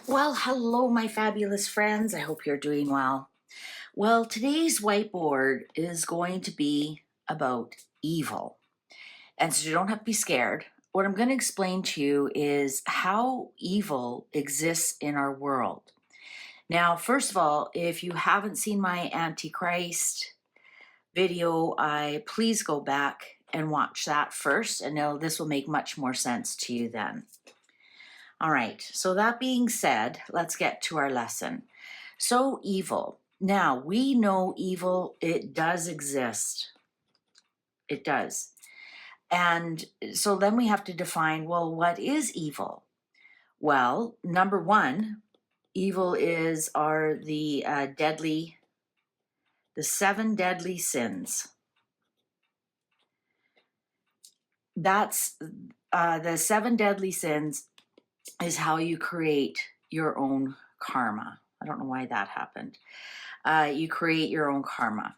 Well, hello, my fabulous friends. I hope you're doing well. Well, today's whiteboard is going to be about evil. And so you don't have to be scared. What I'm going to explain to you is how evil exists in our world. Now, first of all, if you haven't seen my Antichrist video, please go back and watch that first, and this will make much more sense to you then. All right, so that being said, let's get to our lesson. So, evil. Now, we know evil, it does exist. It does. And so then we have to define, well, what is evil? Well, number one, evil are the seven deadly sins. That's the seven deadly sins is how you create your own karma. I don't know why that happened. You create your own karma.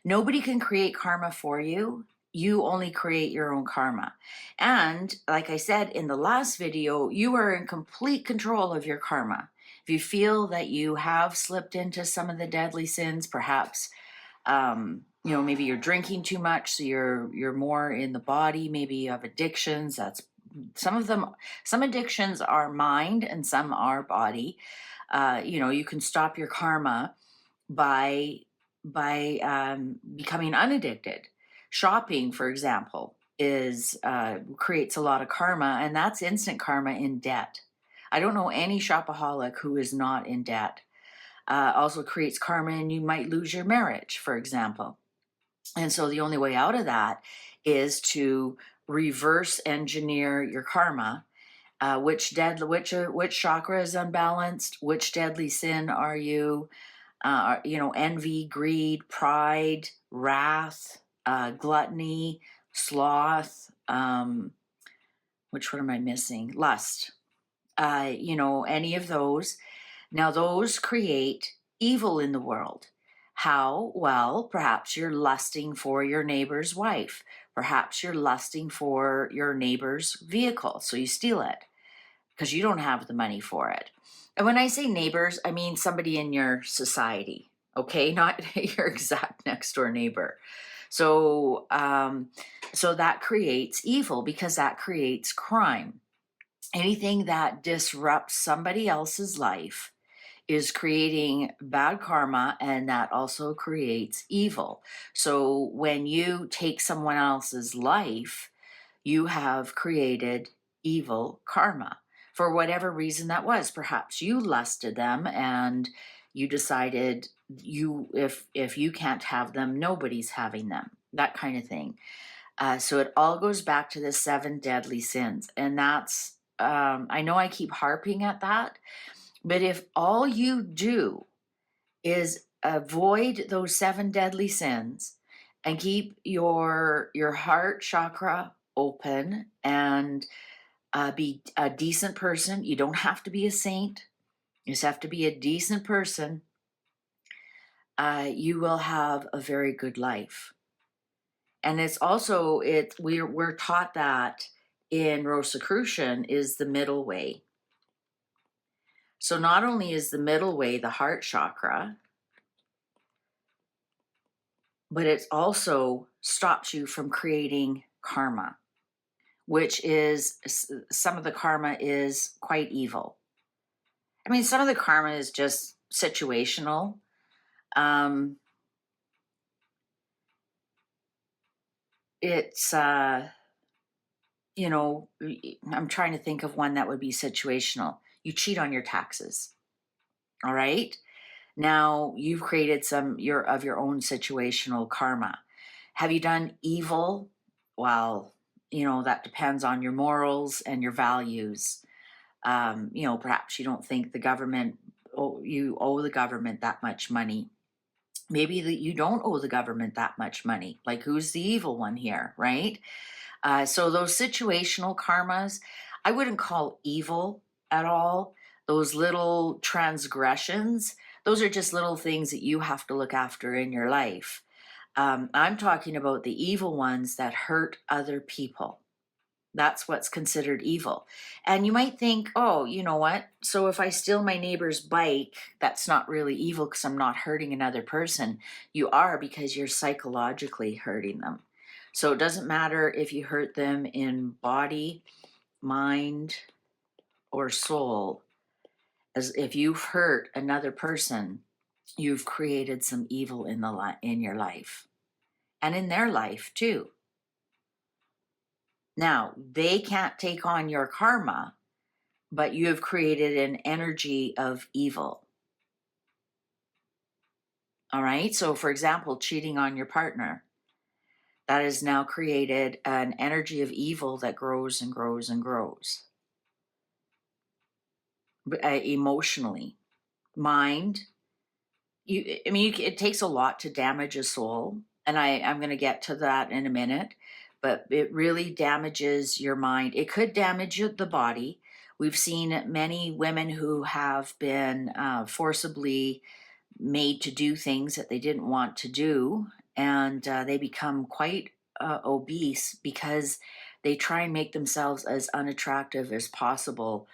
Nobody can create karma for you. You only create your own karma. And like I said in the last video, you are in complete control of your karma. If you feel that you have slipped into some of the deadly sins, perhaps maybe you're drinking too much, so you're more in the body. Maybe you have addictions. That's some of them. Some addictions are mind, and some are body. You can stop your karma by becoming unaddicted. Shopping, for example, is creates a lot of karma, and that's instant karma in debt. I don't know any shopaholic who is not in debt. Also creates karma, and you might lose your marriage, for example. And so the only way out of that is to reverse engineer your karma. Which chakra is unbalanced? Which deadly sin are you? Envy, greed, pride, wrath, gluttony, sloth. Which one am I missing? Lust. Any of those. Now, those create evil in the world. How? Well, perhaps you're lusting for your neighbor's wife. Perhaps you're lusting for your neighbor's vehicle, so you steal it because you don't have the money for it. And when I say neighbors, I mean somebody in your society, okay? Not your exact next door neighbor. So that creates evil because that creates crime. Anything that disrupts somebody else's life is creating bad karma, and that also creates evil. So when you take someone else's life, you have created evil karma for whatever reason that was. Perhaps you lusted them and you decided if you can't have them, nobody's having them, that kind of thing. So it all goes back to the seven deadly sins. And that's, I know I keep harping at that, but if all you do is avoid those seven deadly sins and keep your heart chakra open and be a decent person, you don't have to be a saint, you just have to be a decent person, you will have a very good life. And it's also, we're taught that in Rosicrucian is the middle way. So not only is the middle way the heart chakra, but it also stops you from creating karma, which is, some of the karma is quite evil. I mean, some of the karma is just situational. It's, I'm trying to think of one that would be situational. You cheat on your taxes. All right. Now you've created some of your own situational karma. Have you done evil? Well, that depends on your morals and your values. Perhaps you don't think you owe the government that much money. Maybe that you don't owe the government that much money. Like, who's the evil one here, right? So those situational karmas, I wouldn't call evil at all. Those little transgressions, those are just little things that you have to look after in your life. I'm talking about the evil ones that hurt other people. That's what's considered evil. And you might think, oh, you know what? So if I steal my neighbor's bike, that's not really evil because I'm not hurting another person. You are, because you're psychologically hurting them. So it doesn't matter if you hurt them in body, mind, or soul. As if you've hurt another person, you've created some evil in your life and in their life too. Now, they can't take on your karma, but you have created an energy of evil. All right. So, for example, cheating on your partner, that has now created an energy of evil that grows and grows and grows. Emotionally, mind. It takes a lot to damage a soul, and I'm going to get to that in a minute. But it really damages your mind. It could damage the body. We've seen many women who have been forcibly made to do things that they didn't want to do, and they become quite obese because they try and make themselves as unattractive as possible.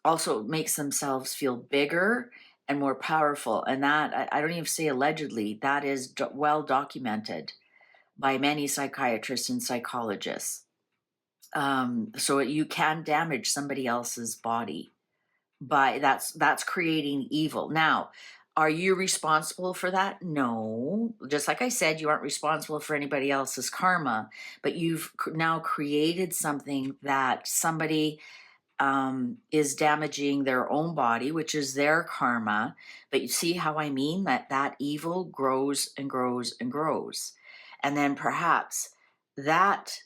Also makes themselves feel bigger and more powerful, and that I don't even say allegedly, that is well documented by many psychiatrists and psychologists. So you can damage somebody else's body by that's creating evil. Now, are you responsible for that? No. Just like I said, you aren't responsible for anybody else's karma, but you've now created something that somebody is damaging their own body, which is their karma. But you see how I mean that evil grows and grows and grows, and then perhaps that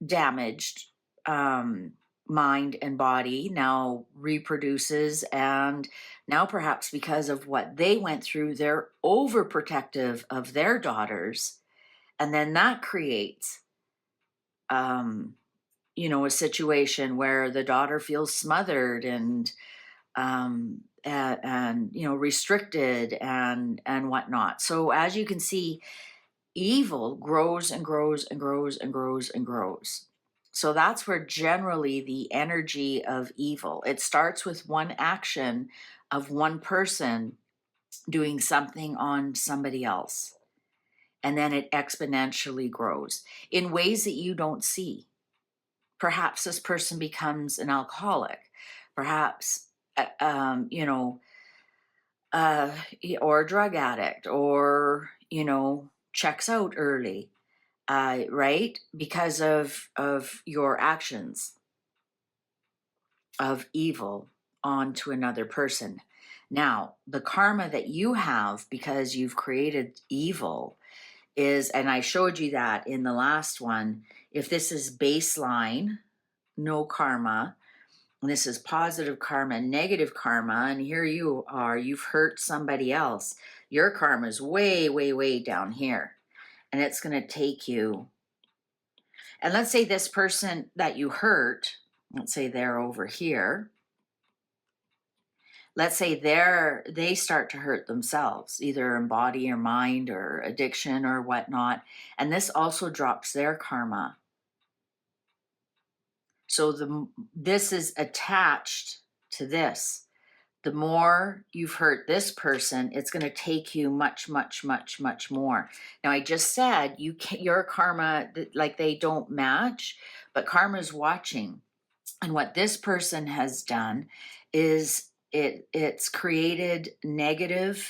damaged um, mind and body now reproduces, and now perhaps because of what they went through, they're overprotective of their daughters, and then that creates um, a situation where the daughter feels smothered and restricted and whatnot. So as you can see, evil grows and grows and grows and grows and grows. So that's where generally the energy of evil, it starts with one action of one person doing something on somebody else, and then it exponentially grows in ways that you don't see. Perhaps this person becomes an alcoholic, perhaps uh, or a drug addict, or checks out early, right, because of your actions of evil onto another person. Now, the karma that you have because you've created evil is, and I showed you that in the last one, if this is baseline, no karma, and this is positive karma, negative karma, and here you are, you've hurt somebody else. Your karma is way, way, way down here. And it's going to take you. And let's say this person that you hurt, let's say they're over here. Let's say they start to hurt themselves, either in body or mind or addiction or whatnot. And this also drops their karma. So this is attached to this. The more you've hurt this person, it's going to take you much, much, much, much more. Now, I just said your karma, like they don't match, but karma is watching. And what this person has done is it's created negative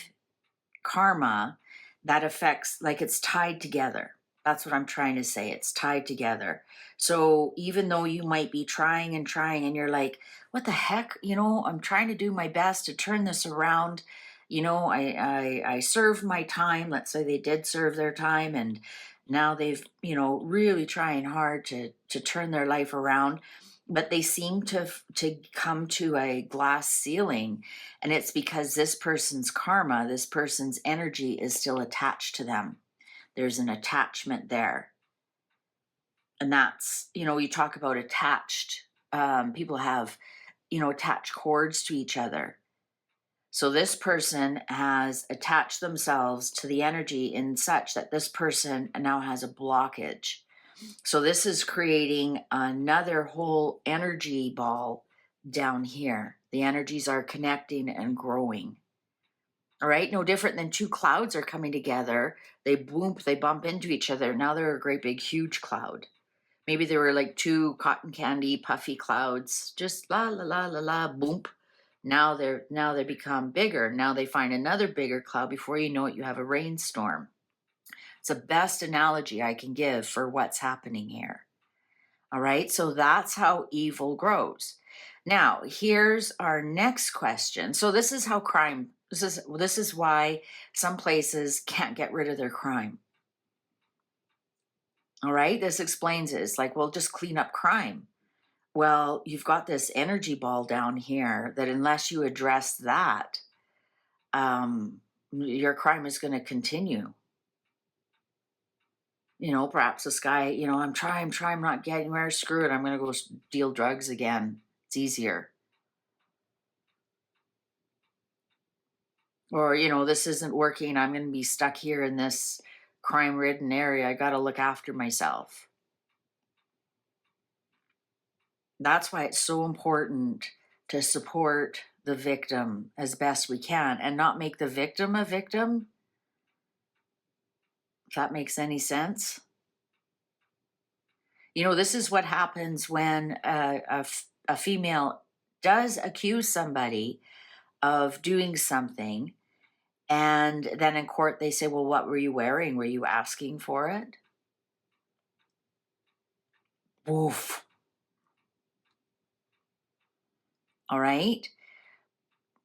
karma that affects, like it's tied together. That's what I'm trying to say. It's tied together. So even though you might be trying and trying and you're like, what the heck? I'm trying to do my best to turn this around. I served my time. Let's say they did serve their time, and now they've, really trying hard to turn their life around. But they seem to come to a glass ceiling, and it's because this person's karma, this person's energy is still attached to them. There's an attachment there. And that's, you talk about attached. People have, attached cords to each other. So this person has attached themselves to the energy in such that this person now has a blockage. So this is creating another whole energy ball down here. The energies are connecting and growing. All right, no different than two clouds are coming together. They bump into each other. Now they're a great big huge cloud. Maybe they were like two cotton candy puffy clouds, just la la la la la boom. Now they become bigger. Now they find another bigger cloud. Before you know it, you have a rainstorm. It's the best analogy I can give for what's happening here. All right, so that's how evil grows. Now, here's our next question. So this is how crime, this is why some places can't get rid of their crime. All right, this explains it. It's like, well, just clean up crime. Well, you've got this energy ball down here that unless you address that, your crime is going to continue. Perhaps this guy, I'm trying, I'm not getting anywhere, screw it, I'm going to go deal drugs again. It's easier. Or, this isn't working, I'm going to be stuck here in this crime ridden area. I got to look after myself. That's why it's so important to support the victim as best we can and not make the victim a victim. If that makes any sense. This is what happens when a female does accuse somebody of doing something, and then in court they say, well, what were you wearing? Were you asking for it? Oof. All right.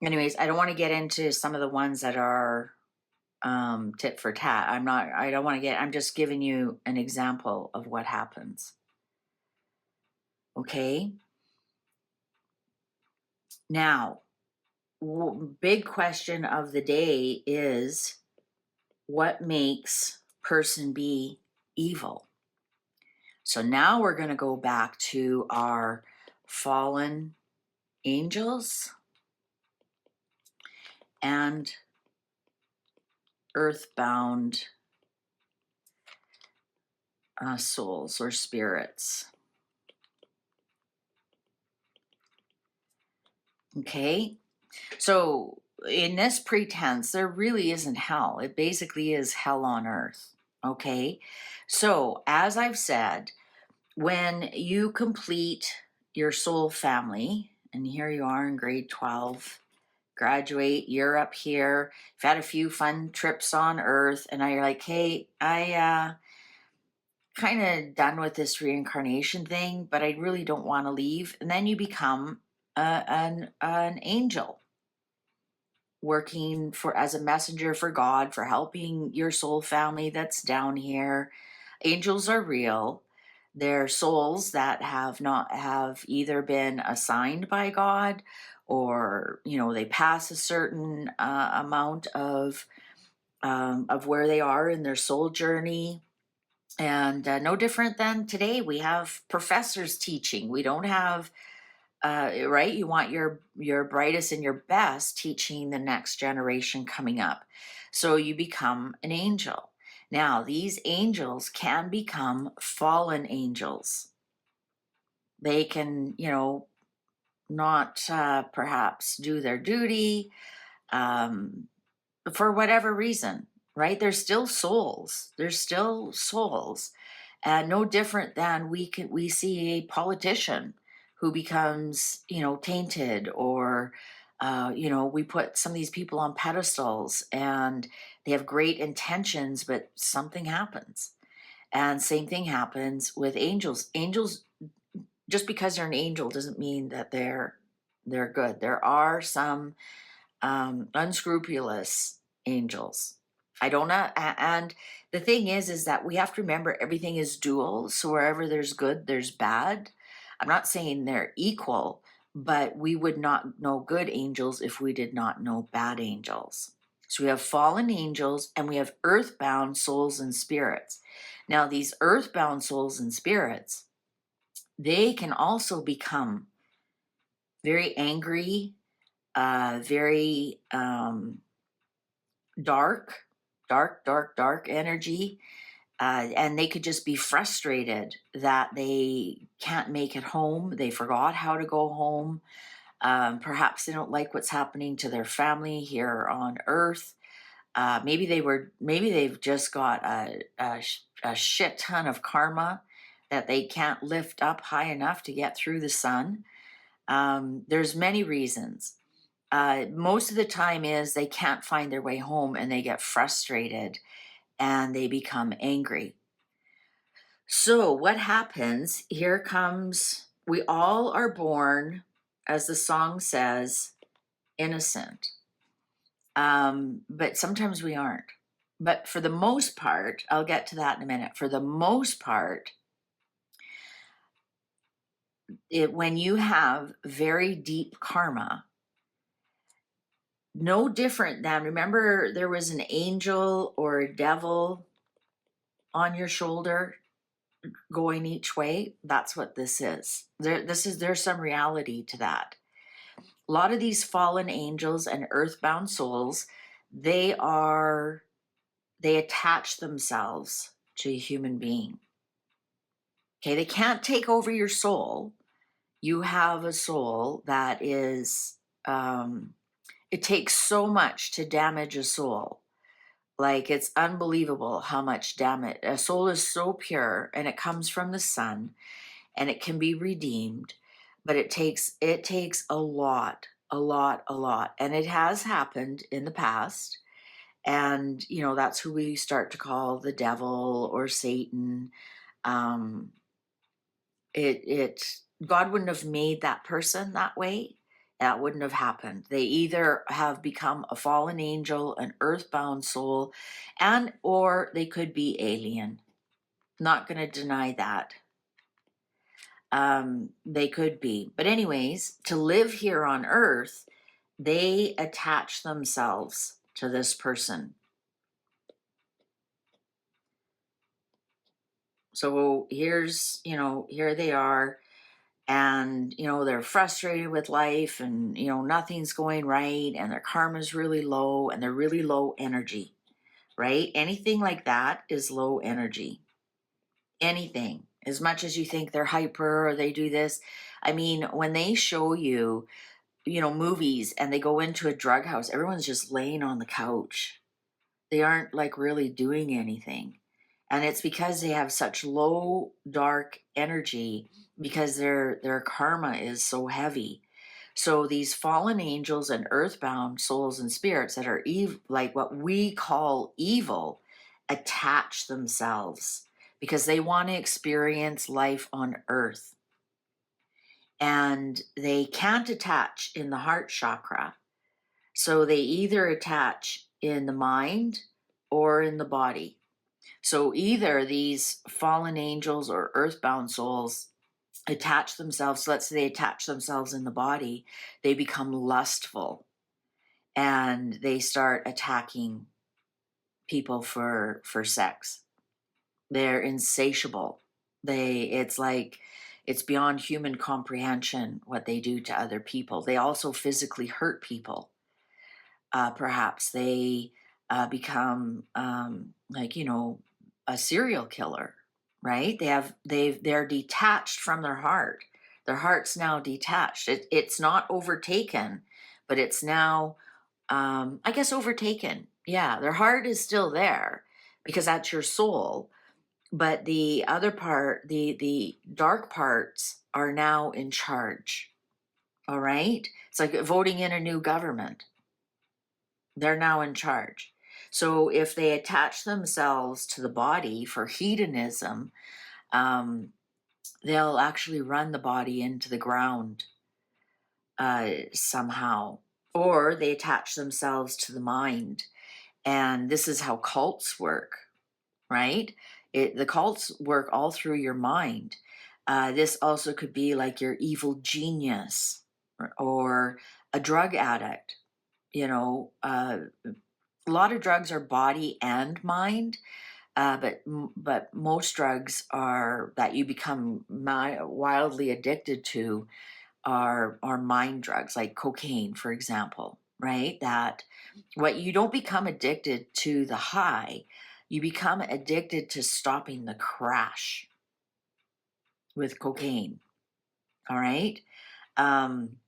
Anyways, I don't want to get into some of the ones that are tit for tat. I'm just giving you an example of what happens. Okay. Now, big question of the day is, what makes person B evil? So now we're going to go back to our fallen angels and earthbound souls or spirits. Okay, so in this pretense, there really isn't hell. It basically is hell on earth. Okay, so as I've said, when you complete your soul family, and here you are in grade 12, graduate, you're up here, you've had a few fun trips on earth, and now you're like, hey, I kind of done with this reincarnation thing, but I really don't want to leave. And then you become an angel, working for as a messenger for God, for helping your soul family that's down here. Angels are real. They're souls that have either been assigned by God, or they pass a certain amount of where they are in their soul journey. And no different than today, we have professors teaching. We don't have right. You want your brightest and your best teaching the next generation coming up. So you become an angel. Now, these angels can become fallen angels. They can, not perhaps do their duty for whatever reason, right? They're still souls. They're still souls. And no different than we see a politician who becomes, tainted, or we put some of these people on pedestals and they have great intentions, but something happens. And same thing happens with angels. Angels, just because they're an angel doesn't mean that they're good. There are some unscrupulous angels. I don't know. And the thing is that we have to remember everything is dual. So wherever there's good, there's bad. I'm not saying they're equal, but we would not know good angels if we did not know bad angels. So we have fallen angels and we have earthbound souls and spirits. Now, these earthbound souls and spirits, they can also become very angry, very dark energy. And they could just be frustrated that they can't make it home. They forgot how to go home. Perhaps they don't like what's happening to their family here on Earth. Maybe they've just got a shit ton of karma that they can't lift up high enough to get through the sun. There's many reasons. Most of the time is they can't find their way home and they get frustrated and they become angry. So what happens? Here comes, we all are born, as the song says, innocent. But sometimes we aren't. But for the most part, I'll get to that in a minute. For the most part, when you have very deep karma, no different than, remember, there was an angel or a devil on your shoulder going each way. That's what this is. There's some reality to that. A lot of these fallen angels and earthbound souls, they attach themselves to a human being. Okay, they can't take over your soul. You have a soul that is, it takes so much to damage a soul. Like, it's unbelievable how much damage. A soul is so pure and it comes from the sun and it can be redeemed, but it takes a lot, a lot, a lot. And it has happened in the past. And, that's who we start to call the devil or Satan. Um, God wouldn't have made that person that way. That wouldn't have happened. They either have become a fallen angel, an earthbound soul, and or they could be alien. Not going to deny that. They could be. But anyways, to live here on earth, they attach themselves to this person. So here they are, and they're frustrated with life, and nothing's going right, and their karma's really low, and they're really low energy, right? Anything like that is low energy. Anything. As much as you think they're hyper or they do this, I mean, when they show you, movies, and they go into a drug house, everyone's just laying on the couch. They aren't like really doing anything. And it's because they have such low dark energy, because their karma is so heavy. So these fallen angels and earthbound souls and spirits that are evil, like what we call evil, attach themselves because they want to experience life on earth. And they can't attach in the heart chakra. So they either attach in the mind or in the body. So either these fallen angels or earthbound souls attach themselves, let's say they attach themselves in the body, they become lustful and they start attacking people for sex. They're insatiable. It's beyond human comprehension what they do to other people. They also physically hurt people. Perhaps they become a serial killer, right? They're detached from their heart. Their heart's now detached. It's not overtaken, but it's now, I guess, overtaken. Yeah, their heart is still there because that's your soul. But the other part, the dark parts, are now in charge. All right? It's like voting in a new government. They're now in charge. So if they attach themselves to the body for hedonism, they'll actually run the body into the ground somehow. Or they attach themselves to the mind. And this is how cults work, right? The cults work all through your mind. This also could be like your evil genius or a drug addict. A lot of drugs are body and mind, but most drugs are that you become wildly addicted to are mind drugs, like cocaine, for example, right? That what you don't become addicted to the high, You become addicted to stopping the crash with cocaine. All right. Um,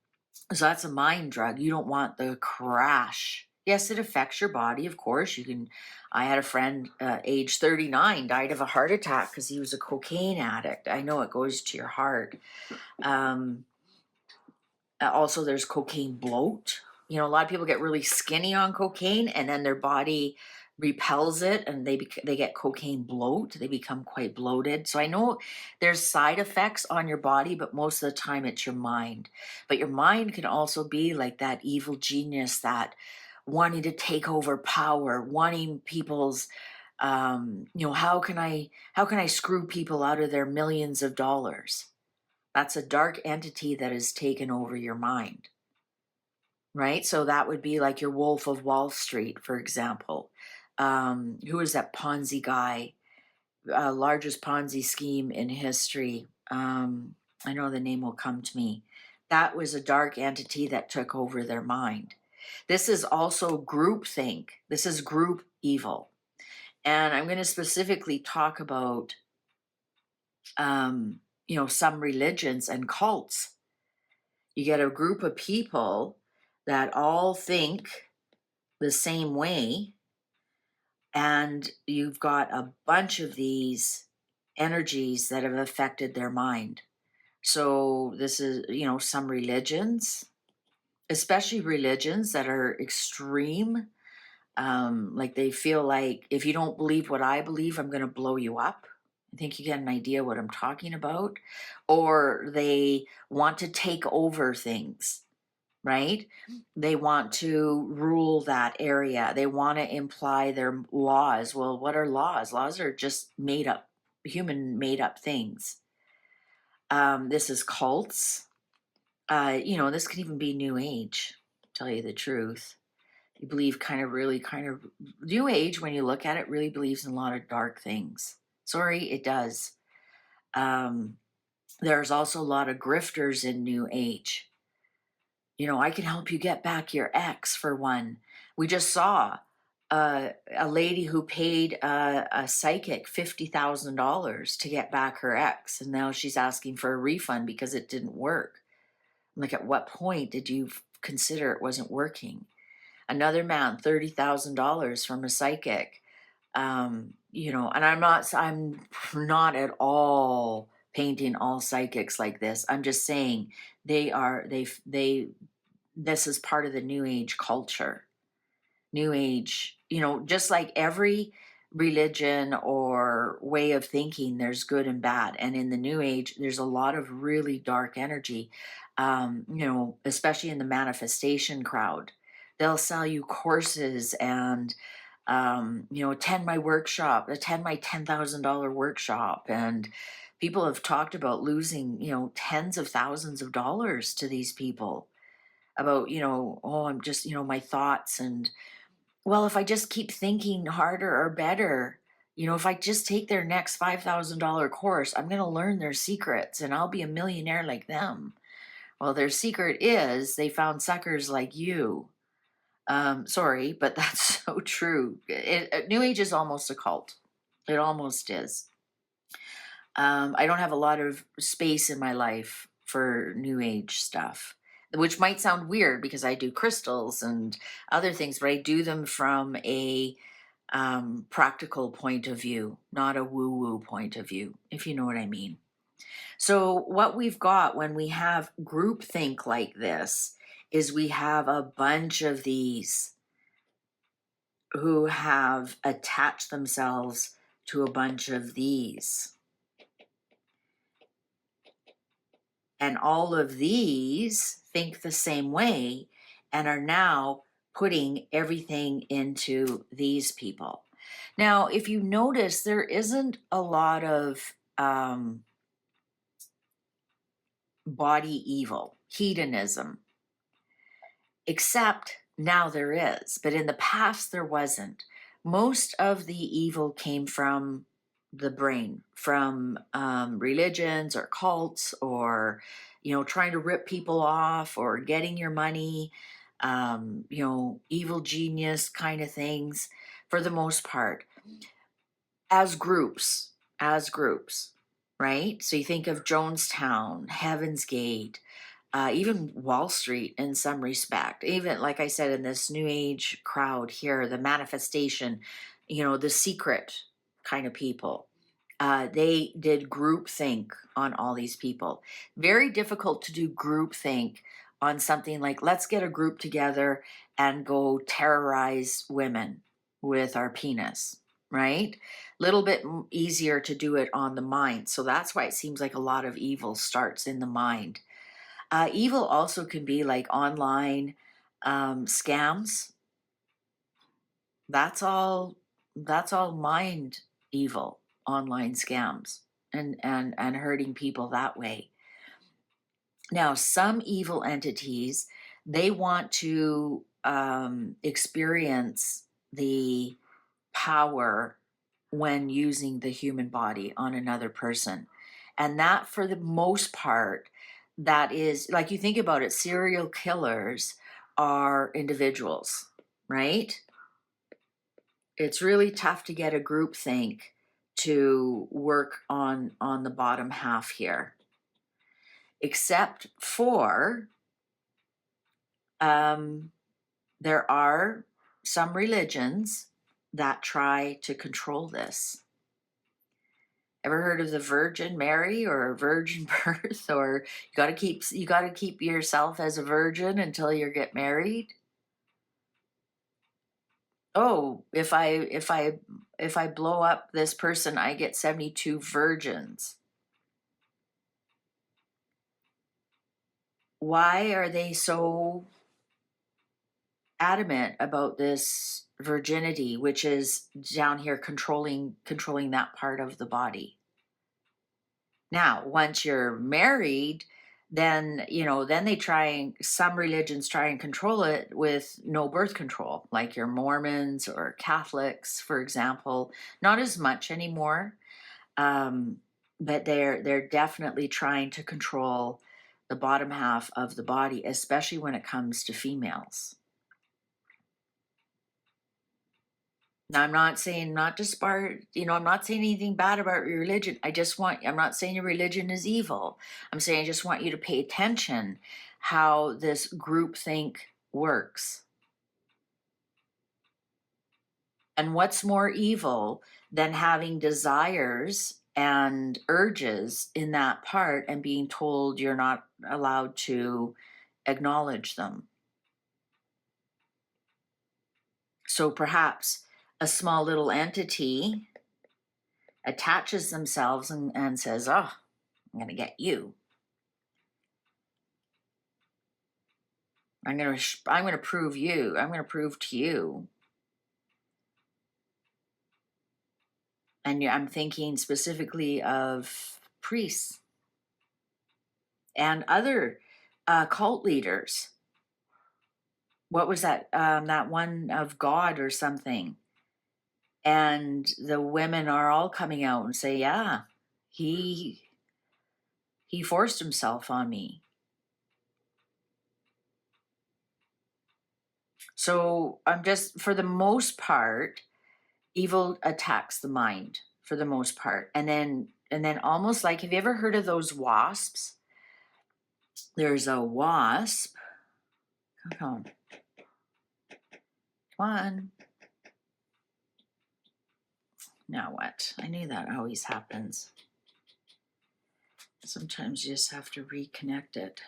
so that's a mind drug. You don't want the crash. Yes, it affects your body, of course. You can. I had a friend, age 39, died of a heart attack because he was a cocaine addict. I know it goes to your heart. Um, Also, there's cocaine bloat. You know, a lot of people get really skinny on cocaine, and then their body repels it, and they get cocaine bloat. They become quite bloated. So I know there's side effects on your body, but most of the time it's your mind. But your mind can also be like that evil genius that wanting to take over power, wanting people's how can I screw people out of their millions of dollars? That's a dark entity that has taken over your mind, right? So that would be like your Wolf of Wall Street, for example. Who is that Ponzi guy? Largest Ponzi scheme in history. I know the name will come to me. That was a dark entity that took over their mind. This is also groupthink. This is group evil. And I'm going to specifically talk about, some religions and cults. You get a group of people that all think the same way, and you've got a bunch of these energies that have affected their mind. So, this is, some religions, especially religions that are extreme. Like they feel like if you don't believe what I believe, I'm going to blow you up. I think you get an idea what I'm talking about. Or they want to take over things, right? They want to rule that area. They want to imply their laws. Well, what are laws? Laws are just made up, human made up things. This is cults. This could even be New Age, to tell you the truth. You believe kind of New Age, when you look at it, really believes in a lot of dark things. Sorry, it does. There's also a lot of grifters in New Age. I can help you get back your ex, for one. We just saw a lady who paid a psychic $50,000 to get back her ex, and now she's asking for a refund because it didn't work. I'm like, at what point did you consider it wasn't working? Another man, $30,000 from a psychic. And I'm not at all painting all psychics like this. I'm just saying this is part of the New Age culture. New Age, just like every religion or way of thinking, there's good and bad. And in the New Age, there's a lot of really dark energy, especially in the manifestation crowd. They'll sell you courses and, attend my workshop, attend my $10,000 workshop. And people have talked about losing, tens of thousands of dollars to these people about, oh, I'm just, my thoughts. And well, if I just keep thinking harder or better, if I just take their next $5,000 course, I'm going to learn their secrets and I'll be a millionaire like them. Well, their secret is they found suckers like you. Sorry, but that's so true. New Age is almost a cult. It almost is. I don't have a lot of space in my life for New Age stuff, which might sound weird because I do crystals and other things, but I do them from a practical point of view, not a woo-woo point of view, if you know what I mean. So what we've got when we have groupthink like this is we have a bunch of these who have attached themselves to a bunch of these. And all of these think the same way and are now putting everything into these people. Now, if you notice, there isn't a lot of body evil, hedonism, except now there is. But in the past, there wasn't. Most of the evil came from the brain, from religions or cults, or trying to rip people off or getting your money, evil genius kind of things, for the most part. as groups, as groups, right? So you think of Jonestown, Heaven's Gate, even Wall Street in some respect, even like I said, in this new age crowd here, the manifestation, the secret kind of people. They did groupthink on all these people. Very difficult to do groupthink on something like, let's get a group together and go terrorize women with our penis, right? Little bit easier to do it on the mind. So that's why it seems like a lot of evil starts in the mind. Evil also can be like online scams. That's all. That's all mind evil. Online scams and hurting people that way. Now, some evil entities, they want to experience the power when using the human body on another person. And that, for the most part, that is, like, you think about it, serial killers are individuals, right? It's really tough to get a group think to work on the bottom half here, except for there are some religions that try to control this. Ever heard of the Virgin Mary or virgin birth? Or you got to keep yourself as a virgin until you get married? Oh, if I blow up this person, I get 72 virgins. Why are they so adamant about this virginity, which is down here controlling that part of the body? Now, once you're married, then some religions try and control it with no birth control, like your Mormons or Catholics, for example. Not as much anymore, but they're definitely trying to control the bottom half of the body, especially when it comes to females. Now, I'm not saying not to I'm not saying anything bad about your religion. I'm not saying your religion is evil. I'm saying I just want you to pay attention how this group think works. And what's more evil than having desires and urges in that part and being told you're not allowed to acknowledge them? So perhaps a small little entity attaches themselves and says, oh, I'm going to get you. I'm going to prove you. I'm going to prove to you. And I'm thinking specifically of priests and other cult leaders. What was that? That one of God or something. And the women are all coming out and say, yeah, he forced himself on me. So for the most part, evil attacks the mind for the most part. And then almost like, have you ever heard of those wasps? There's a wasp. Come on. Come on. Now what? I knew that always happens. Sometimes you just have to reconnect it.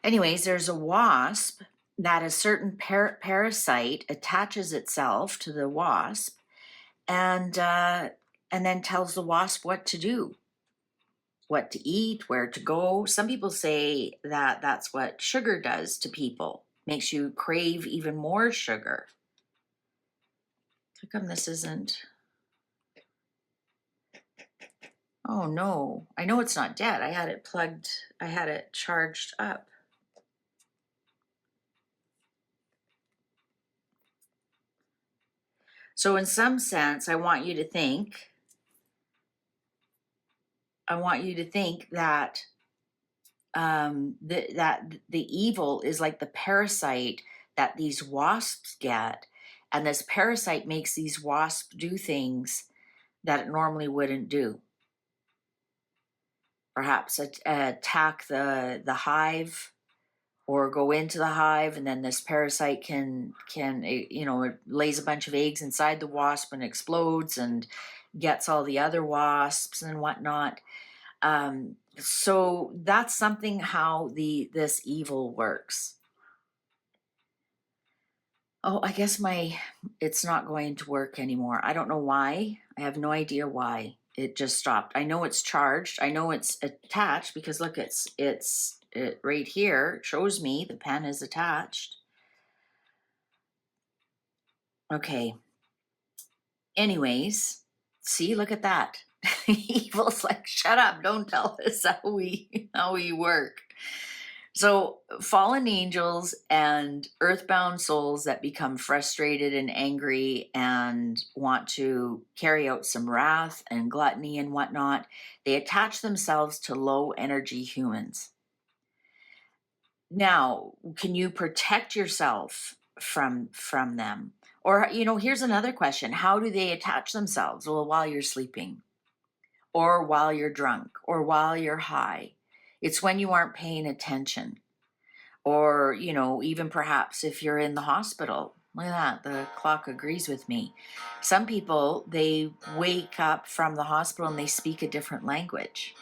Anyways, there's a wasp that a certain parasite attaches itself to the wasp and then tells the wasp what to do, what to eat, where to go. Some people say that that's what sugar does to people, makes you crave even more sugar. How come this isn't? Oh no, I know it's not dead. I had it charged up. So in some sense, I want you to think that that the evil is like the parasite that these wasps get, And this parasite makes these wasps do things that it normally wouldn't do. Perhaps attack the hive, or go into the hive, and then this parasite can it lays a bunch of eggs inside the wasp and explodes and gets all the other wasps and whatnot. So that's something how this evil works. Oh, I guess it's not going to work anymore. I don't know why. I have no idea why it just stopped. I know it's charged. I know it's attached because look, it right here shows me the pen is attached. Okay. Anyways, see, look at that. Evil's like, shut up, don't tell us how we work. So, fallen angels and earthbound souls that become frustrated and angry and want to carry out some wrath and gluttony and whatnot, they attach themselves to low energy humans. Now, can you protect yourself from them? Or, here's another question. How do they attach themselves? Well, while you're sleeping, or while you're drunk, or while you're high. It's when you aren't paying attention. Or, even perhaps if you're in the hospital. Look at that, the clock agrees with me. Some people, they wake up from the hospital and they speak a different language.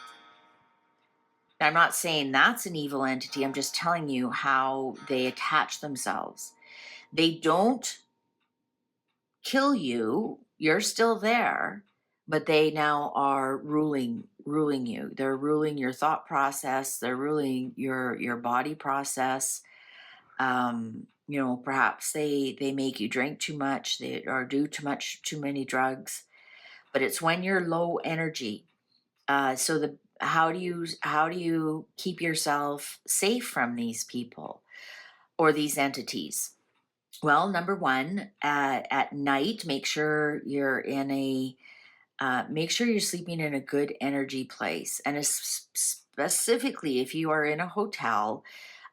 I'm not saying that's an evil entity. I'm just telling you how they attach themselves. They don't kill you. You're still there, but they now are ruling you. They're ruling your thought process. They're ruling your body process. Perhaps they make you drink too much, or do too many drugs. But it's when you're low energy. So how do you keep yourself safe from these people or these entities? Well, number one, at night, make sure you're sleeping in a good energy place, and specifically if you are in a hotel.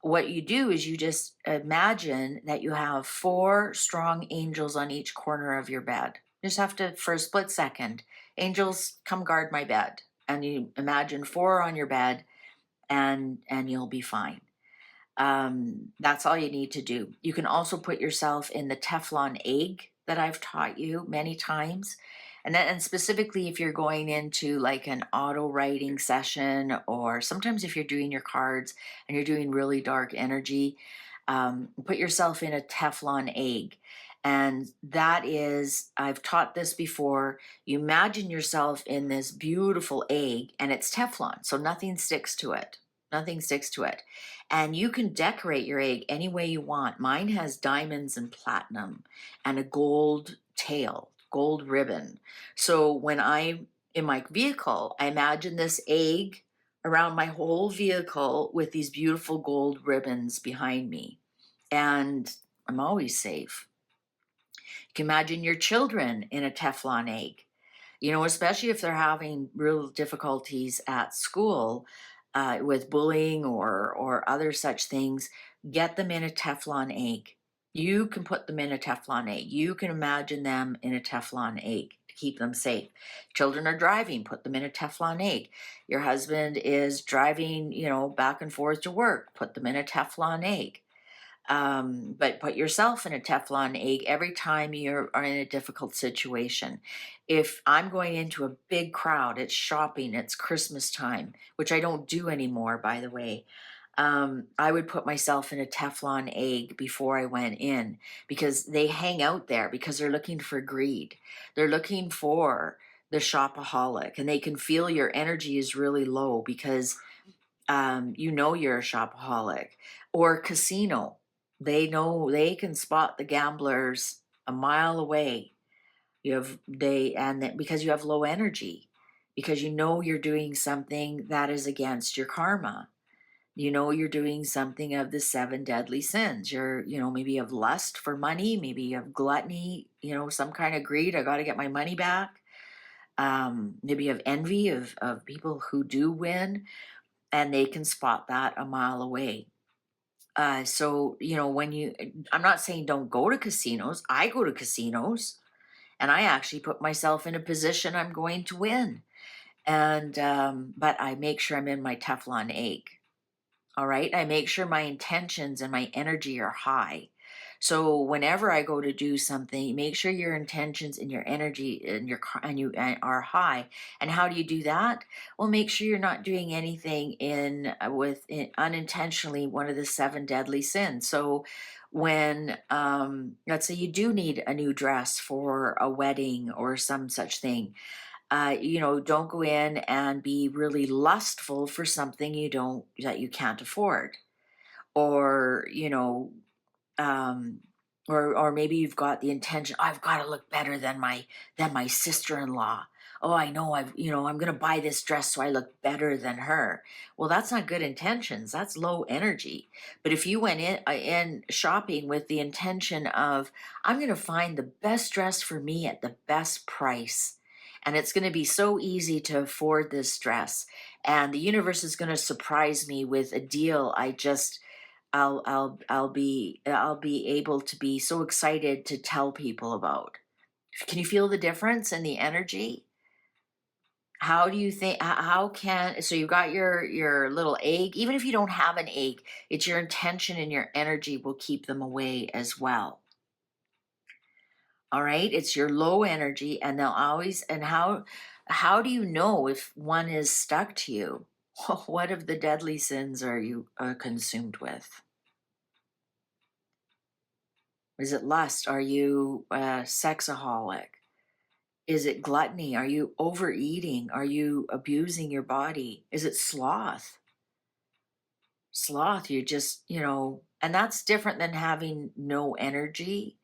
What you do is you just imagine that you have 4 strong angels on each corner of your bed. You just have to, for a split second, angels come guard my bed, and you imagine 4 on your bed, and you'll be fine. That's all you need to do. You can also put yourself in the Teflon egg that I've taught you many times. And specifically if you're going into like an auto writing session, or sometimes if you're doing your cards and you're doing really dark energy, put yourself in a Teflon egg. And that is, I've taught this before. You imagine yourself in this beautiful egg, and it's Teflon, so nothing sticks to it. Nothing sticks to it. And you can decorate your egg any way you want. Mine has diamonds and platinum and a gold tail, gold ribbon. So when I'm in my vehicle, I imagine this egg around my whole vehicle with these beautiful gold ribbons behind me. And I'm always safe. You can imagine your children in a Teflon egg, especially if they're having real difficulties at school, with bullying or other such things. Get them in a Teflon egg. You can put them in a Teflon egg. You can imagine them in a Teflon egg to keep them safe. Children are driving, put them in a Teflon egg. Your husband is driving, back and forth to work, put them in a Teflon egg. But put yourself in a Teflon egg every time you are in a difficult situation. If I'm going into a big crowd, it's shopping, it's Christmas time, which I don't do anymore, by the way. I would put myself in a Teflon egg before I went in, because they hang out there because they're looking for greed. They're looking for the shopaholic, and they can feel your energy is really low because you're a shopaholic. Or casino. They know, they can spot the gamblers a mile away. Because you have low energy, because you're doing something that is against your karma. You're doing something of the 7 deadly sins. Maybe you have lust for money, maybe you have gluttony, some kind of greed. I got to get my money back. Maybe you have envy of people who do win, and they can spot that a mile away. So, I'm not saying don't go to casinos. I go to casinos and I actually put myself in a position I'm going to win. But I make sure I'm in my Teflon egg. All right. I make sure my intentions and my energy are high. So whenever I go to do something, make sure your intentions and your energy and are high. And how do you do that? Well, make sure you're not doing anything unintentionally one of the seven deadly sins. So when let's say you do need a new dress for a wedding or some such thing, don't go in and be really lustful for something that you can't afford, or um, or maybe you've got the intention, I've got to look better than my sister-in-law. Oh, I know, I'm going to buy this dress so I look better than her. Well, that's not good intentions. That's low energy. But if you went in shopping with the intention of, I'm going to find the best dress for me at the best price, and it's going to be so easy to afford this dress, and the universe is going to surprise me with a deal I'll be able to be so excited to tell people about. Can you feel the difference in the energy? How do you think, how can, so you've got your little egg, even if you don't have an egg, it's your intention and your energy will keep them away as well. All right, it's your low energy, and they'll always, and how do you know if one is stuck to you? What of the deadly sins are you consumed with? Is it lust? Are you a sexaholic? Is it gluttony? Are you overeating? Are you abusing your body? Is it sloth? Sloth, you just, and that's different than having no energy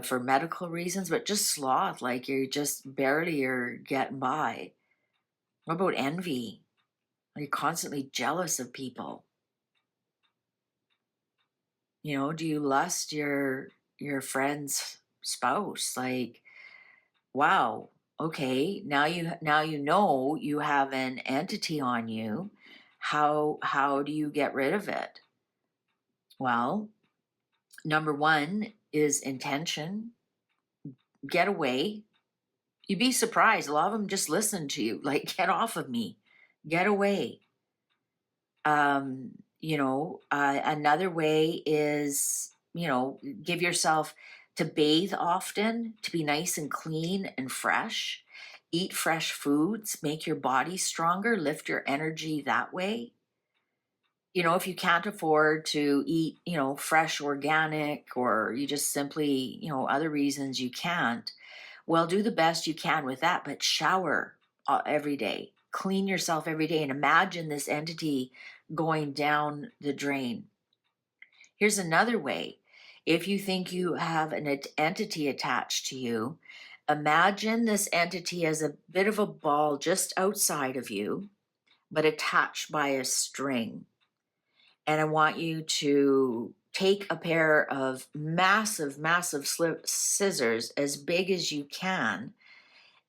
for medical reasons, but just sloth, like you're getting by. What about envy? Are you constantly jealous of people? Do you lust your friend's spouse? Like, wow, okay, now you know you have an entity on you. How do you get rid of it? Well, number one is intention. Get away. You'd be surprised. A lot of them just listen to you, like, get off of me. Get away. Another way is, give yourself to bathe often, to be nice and clean and fresh. Eat fresh foods, make your body stronger, lift your energy that way. If you can't afford to eat, fresh organic, or you just simply, other reasons you can't, well, do the best you can with that, but shower every day, clean yourself every day, and imagine this entity going down the drain. Here's another way. If you think you have an entity attached to you, imagine this entity as a bit of a ball just outside of you, but attached by a string. And I want you to take a pair of massive, massive scissors, as big as you can,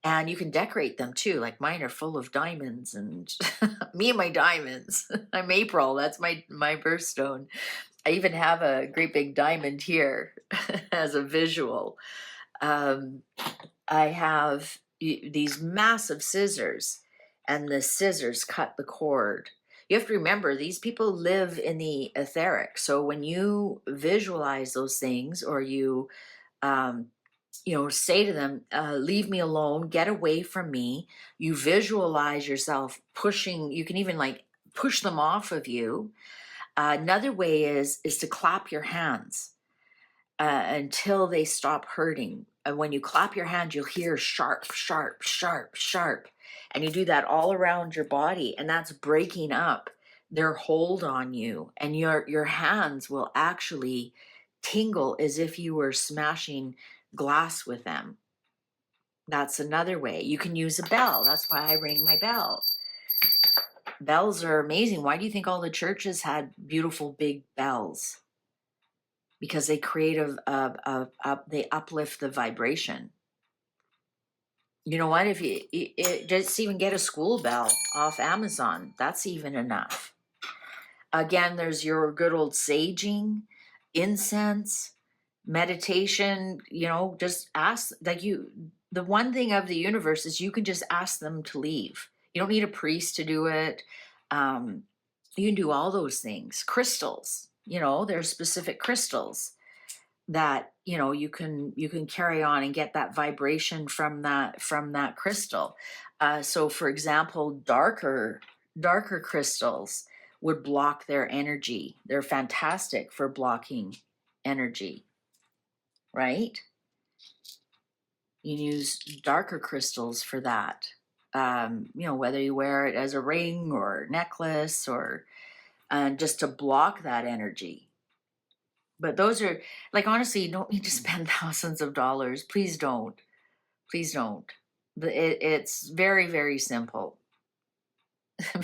and you can decorate them too. Like mine are full of diamonds, and me and my diamonds. I'm April. That's my birthstone. I even have a great big diamond here as a visual. Um, I have these massive scissors, and the scissors cut the cord. You have to remember, these people live in the etheric. So when you visualize those things, or you, say to them, leave me alone, get away from me, you visualize yourself pushing, you can even like push them off of you. Another way is to clap your hands until they stop hurting. And when you clap your hands, you'll hear sharp, sharp, sharp, sharp. And you do that all around your body, and that's breaking up their hold on you. And your hands will actually tingle as if you were smashing glass with them. That's another way. You can use a bell. That's why I ring my bell. Bells are amazing. Why do you think all the churches had beautiful big bells? Because they create they uplift the vibration. You know what? If you just even get a school bell off Amazon, that's even enough. Again, there's your good old saging, incense, meditation, just ask, like, the one thing of the universe is you can just ask them to leave. You don't need a priest to do it. Um, you can do all those things. Crystals, there's specific crystals that you can carry on and get that vibration from that crystal. So for example, darker crystals would block their energy. They're fantastic for blocking energy, right? You use darker crystals for that. Whether you wear it as a ring or necklace, or just to block that energy. But those are, like, honestly, you don't need to spend thousands of dollars. Please don't. Please don't. It's very, very simple.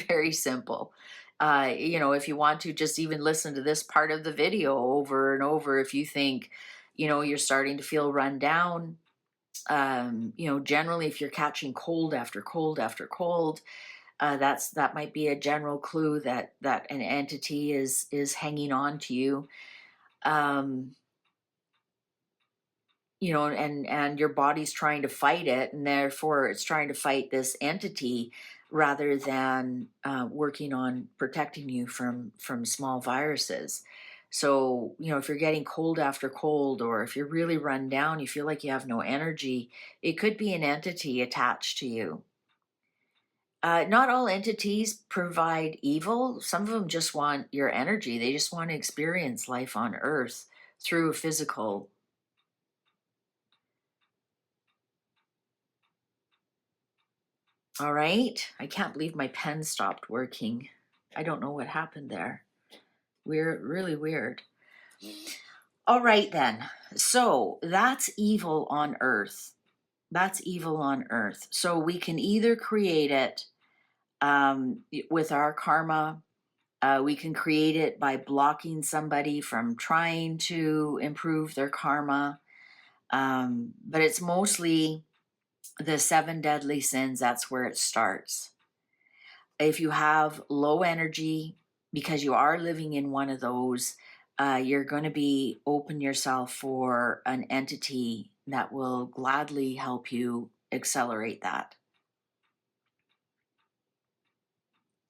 Very simple. If you want to just even listen to this part of the video over and over, if you think, you're starting to feel run down, generally, if you're catching cold after cold after cold, that might be a general clue that an entity is hanging on to you. And your body's trying to fight it, and therefore it's trying to fight this entity rather than working on protecting you from small viruses. So if you're getting cold after cold, or if you're really run down, you feel like you have no energy, it could be an entity attached to you. Not all entities provide evil. Some of them just want your energy. They just want to experience life on Earth through a physical. All right. I can't believe my pen stopped working. I don't know what happened there. Weird, really weird. All right, then. So that's evil on Earth. That's evil on Earth. So we can either create it with our karma. We can create it by blocking somebody from trying to improve their karma. But it's mostly the 7 deadly sins. That's where it starts. If you have low energy, because you are living in one of those, you're going to be open yourself for an entity that will gladly help you accelerate that.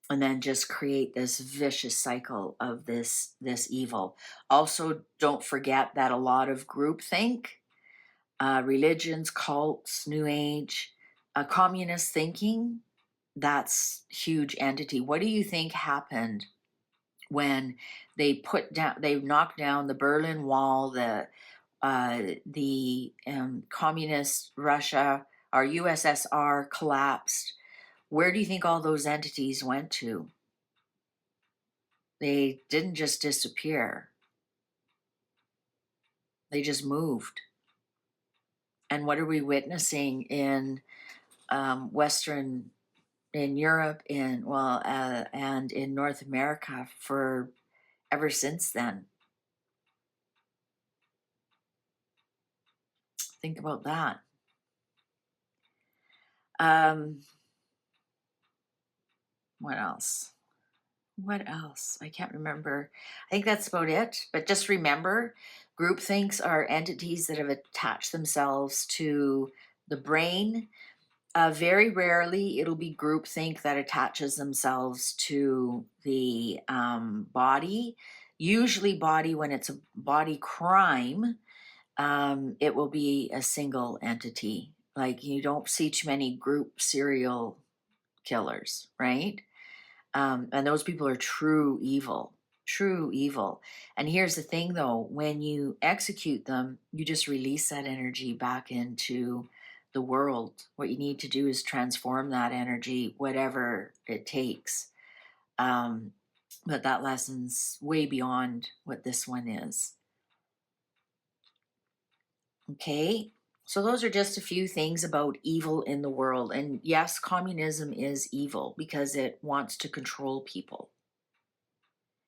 And then just create this vicious cycle of this evil. Also, don't forget that a lot of groupthink, religions, cults, New Age, communist thinking, that's huge entity. What do you think happened when they knocked down the Berlin Wall, the communist Russia, our USSR collapsed? Where do you think all those entities went to? They didn't just disappear. They just moved. And what are we witnessing in Western, in Europe, and in North America for ever since then? Think about that. What else? What else? I can't remember. I think that's about it. But just remember, groupthinks are entities that have attached themselves to the brain. Very rarely it'll be groupthink that attaches themselves to the body. Usually body, when it's a body crime, it will be a single entity. Like, you don't see too many group serial killers, right? And those people are true evil. And here's the thing, though, when you execute them, you just release that energy back into the world. What you need to do is transform that energy, whatever it takes. But that lesson's way beyond what this one is. Okay, so those are just a few things about evil in the world. And yes, communism is evil because it wants to control people.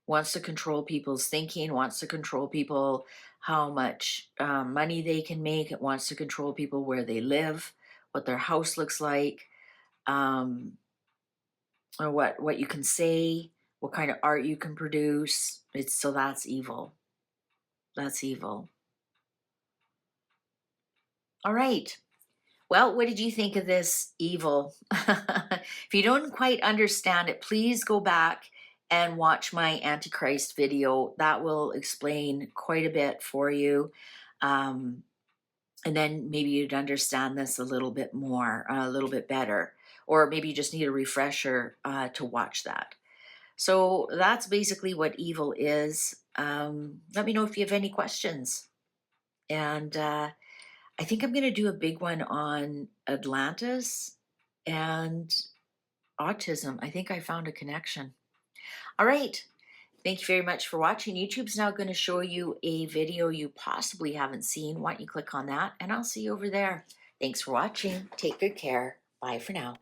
Wants to control people's thinking, wants to control people how much money they can make. It wants to control people where they live, what their house looks like, or what you can say, what kind of art you can produce. So that's evil. That's evil. All right. Well, what did you think of this evil? If you don't quite understand it, please go back and watch my Antichrist video. That will explain quite a bit for you. Um, and then maybe you'd understand this a little bit more, a little bit better. Or maybe you just need a refresher to watch that. So that's basically what evil is. Let me know if you have any questions. And I think I'm going to do a big one on Atlantis and autism. I think I found a connection. All right. Thank you very much for watching. YouTube's now going to show you a video you possibly haven't seen. Why don't you click on that? And I'll see you over there. Thanks for watching. Take good care. Bye for now.